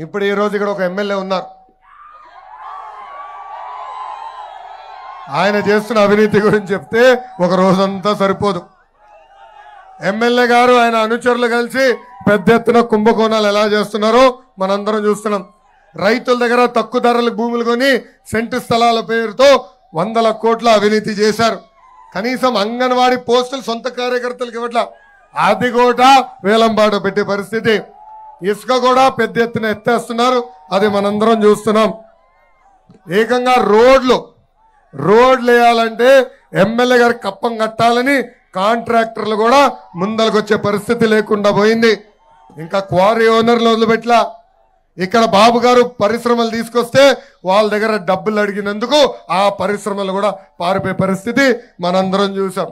ఇప్పుడు ఈ రోజు ఇక్కడ ఒక ఎమ్మెల్యే ఉన్నారు. ఆయన చేస్తున్న అవినీతి గురించి చెప్తే ఒక రోజంతా సరిపోదు. ఎమ్మెల్యే గారు ఆయన అనుచరులు కలిసి పెద్ద ఎత్తున కుంభకోణాలు ఎలా చేస్తున్నారో మనందరం చూస్తున్నాం. రైతుల దగ్గర తక్కువ ధరలకు భూములు కొని సెంటు స్థలాల పేరుతో 100 కోట్ల అవినీతి చేశారు. కనీసం అంగన్వాడీ పోస్టులు సొంత కార్యకర్తలకు ఇవ్వట్లా, అది కూడా వేలంపాట పెట్టే పరిస్థితి. ఇసుక కూడా పెద్ద ఎత్తున ఎత్తేస్తున్నారు, అది మనందరం చూస్తున్నాం. ఏకంగా రోడ్లు వేయాలంటే ఎమ్మెల్యే గారికి కప్పం కట్టాలని కాంట్రాక్టర్లు కూడా ముందరకు వచ్చే పరిస్థితి లేకుండా పోయింది. ఇంకా క్వారీ ఓనర్లు వదిలిపెట్లా. ఇక్కడ బాబు గారు పరిశ్రమలు తీసుకొస్తే వాళ్ళ దగ్గర డబ్బులు అడిగినందుకు ఆ పరిశ్రమలు కూడా పారిపోయే పరిస్థితి మనందరం చూసాం.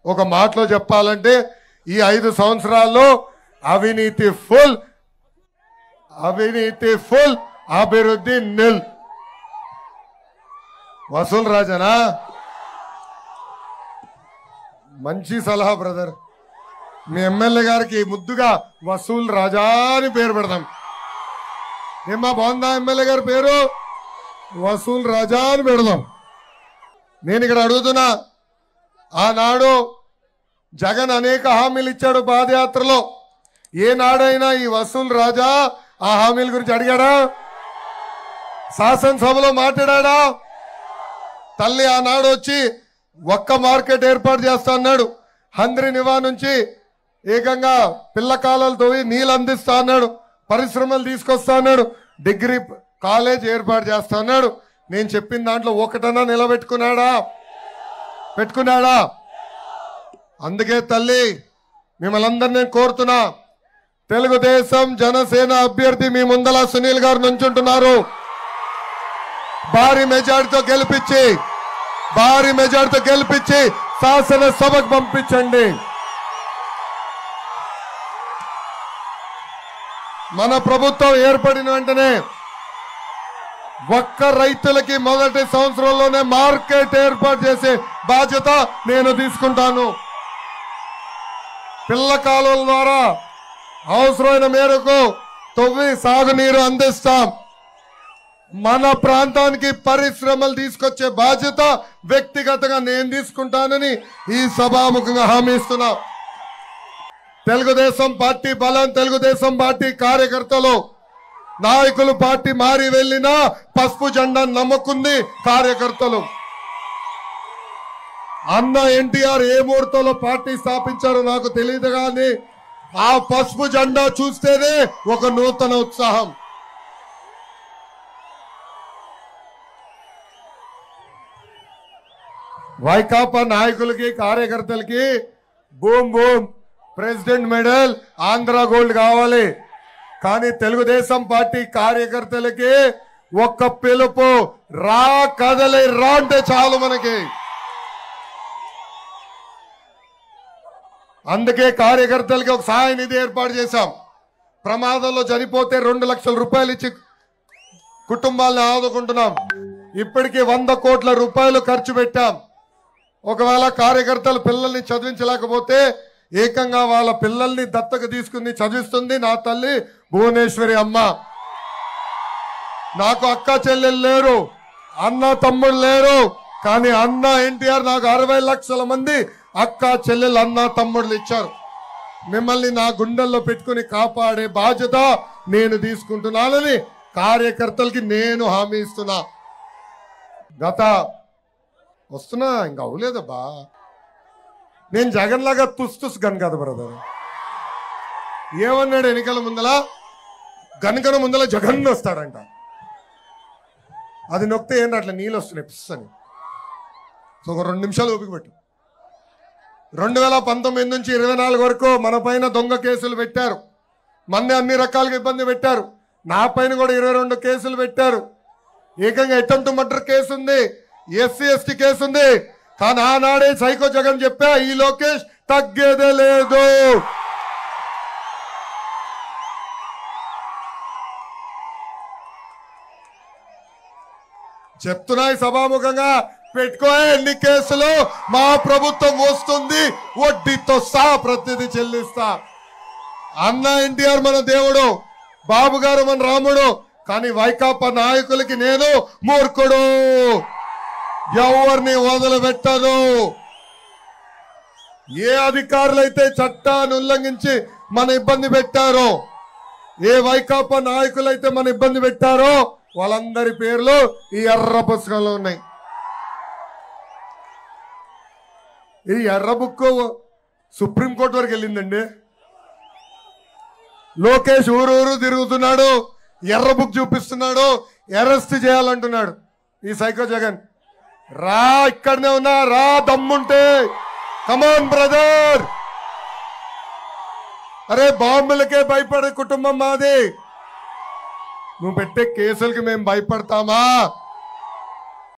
ఒక మాటలో చెప్పాలంటే ఈ 5 సంవత్సరాల్లో అవినీతి ఫుల్, అభివృద్ధి నిల్. వసూల్ రాజనా మంచి సలహా బ్రదర్. మీ ఎమ్మెల్యే గారికి ముద్దుగా వసూల్ రాజా అని పేరు పెడదాం. ఏమా బాగుందా ఎమ్మెల్యే గారి పేరు? వసూల్ రాజా అని పెడదాం. నేను ఇక్కడ అడుగుతున్నా, ఆనాడు జగన్ అనేక హామీలు ఇచ్చాడు పాదయాత్రలో. ఏనాడైనా ఈ వసూల్ రాజా ఆ హామీల గురించి అడిగాడా? శాసనసభలో మాట్లాడా? తల్లి ఆనాడు వచ్చి ఒక్క మార్కెట్ ఏర్పాటు చేస్తా అన్నాడు. హంద్రి నివా నుంచి ఏకంగా పిల్ల కాలాలతో నీళ్ళు అందిస్తా అన్నాడు. పరిశ్రమలు తీసుకొస్తా అన్నాడు. డిగ్రీ కాలేజ్ ఏర్పాటు చేస్తా అన్నాడు. నేను చెప్పిన దాంట్లో ఒకటన్నా నిలబెట్టుకున్నాడా? పెట్టుకున్నాడా? అందుకే తల్లి మిమ్మల్ని అందరినీ కోరుతున్నా, తెలుగుదేశం జనసేన అభ్యర్థి మీ ముందల సునీల్ గారు నుంచుంటున్నారు. భారీ మెజార్టీతో గెలిపించి శాసనసభకు పంపించండి. మన ప్రభుత్వం ఏర్పడిన వెంటనే ఒక్క రైతులకి మొదటి సంవత్సరంలోనే మార్కెట్ ఏర్పాటు చేసే బాధ్యత నేను తీసుకుంటాను. పిల్ల కాలువల ద్వారా అవసరమైన మేరకు తవ్వి సాగునీరు అందిస్తాం. మన ప్రాంతానికి పరిశ్రమలు తీసుకొచ్చే బాధ్యత వ్యక్తిగతంగా నేను తీసుకుంటానని ఈ సభాముఖంగా హామీ ఇస్తున్నా. తెలుగుదేశం పార్టీ బలం, తెలుగుదేశం పార్టీ కార్యకర్తలు, నాయకులు పార్టీ మారి వెళ్ళినా పసుపు జెండా నమ్ముకుంది కార్యకర్తలు. అన్న ఎన్టీఆర్ ఏ ముహూర్తంలో పార్టీ స్థాపించారో నాకు తెలియదు, కానీ ఆ పసుపు జెండా చూస్తేనే ఒక నూతన ఉత్సాహం. వైకాపా నాయకులకి కార్యకర్తలకి boom boom president medal, Andhra gold కావాలి. కానీ తెలుగుదేశం పార్టీ కార్యకర్తలకి ఒక్క పిలుపు, రా కదలి రా అంటే చాలు మనకి. అందుకే కార్యకర్తలకి ఒక సహాయ నిధి ఏర్పాటు చేశాం. ప్రమాదంలో చనిపోతే 2 లక్షల రూపాయలు ఇచ్చి కుటుంబాలను ఆదుకుంటున్నాం. ఇప్పటికీ 100 కోట్ల రూపాయలు ఖర్చు పెట్టాం. ఒకవేళ కార్యకర్తలు పిల్లల్ని చదివించలేకపోతే ఏకంగా వాళ్ళ పిల్లల్ని దత్తకు తీసుకుని చదివిస్తుంది నా తల్లి భువనేశ్వరి అమ్మ. నాకు అక్క చెల్లెలు లేరు, అన్న తమ్ముడు లేరు, కానీ అన్న ఎన్టీఆర్ నాకు 60 లక్షల మంది అక్క చెల్లెలు అన్న తమ్ముళ్ళు ఇచ్చారు. మిమ్మల్ని నా గుండెల్లో పెట్టుకుని కాపాడే బాధ్యత నేను తీసుకుంటున్నానని కార్యకర్తలకి నేను హామీ ఇస్తున్నా. వస్తున్నా ఇంకా అవలేదబ్బా. నేను జగన్ లాగా తుస్ గన్ కదా బ్రదర్. ఏమన్నాడు ఎన్నికల ముందల? గనుకన ముందల జగన్ వస్తాడంట. అది నొక్కితే ఏంటి అట్లా నీళ్ళు వస్తున్నాయి పిస్ అని. సో ఒక 2 నిమిషాలు ఓపిక పెట్టు. 2019 నుంచి 24 వరకు మన పైన దొంగ కేసులు పెట్టారు. మన్ని అన్ని రకాలుగా ఇబ్బంది పెట్టారు. నా పైన కూడా 22 కేసులు పెట్టారు. ఏకంగా అటెంప్ట్ మర్డర్ కేసు ఉంది, SC ST కేసు ఉంది. కానీ ఆనాడే సైకో జగన్ చెప్పా, ఈ లోకేష్ తగ్గేదే లేదు. చెప్తున్నా ఈ సభాముఖంగా, పెట్టుకో ఎన్ని కేసులు, మా ప్రభుత్వం వస్తుంది, వడ్డీతో సహా ప్రతిదీ చెల్లిస్తా. అన్న ఎన్టీఆర్ మన దేవుడు. బాబు గారు మన రాముడు, కానీ వైకాపా నాయకులకి నేను మూర్ఖుడు. ఎవరిని వదిలిపెట్టదు. ఏ అధికారులైతే చట్టాన్ని ఉల్లంఘించి మన ఇబ్బంది పెట్టారో, ఏ వైకాపా నాయకులైతే మన ఇబ్బంది పెట్టారో వాళ్ళందరి పేర్లు ఈ ఎర్ర పుస్తకంలో ఉన్నాయి. ఈ ఎర్ర బుక్ సుప్రీంకోర్టు వరకు వెళ్ళిందండి. లోకేష్ ఊరూరు తిరుగుతున్నాడు, ఎర్ర బుక్ చూపిస్తున్నాడు, అరెస్ట్ చేయాలంటున్నాడు. ఈ సైకో జగన్ రా, ఇక్కడనే ఉన్నా, రా దమ్ముంటే, కమాన్ బ్రదర్. అరే బాంబులకే భయపడే కుటుంబం మాది. నువ్వు పెట్టే కేసులకి మేము భయపడతామా?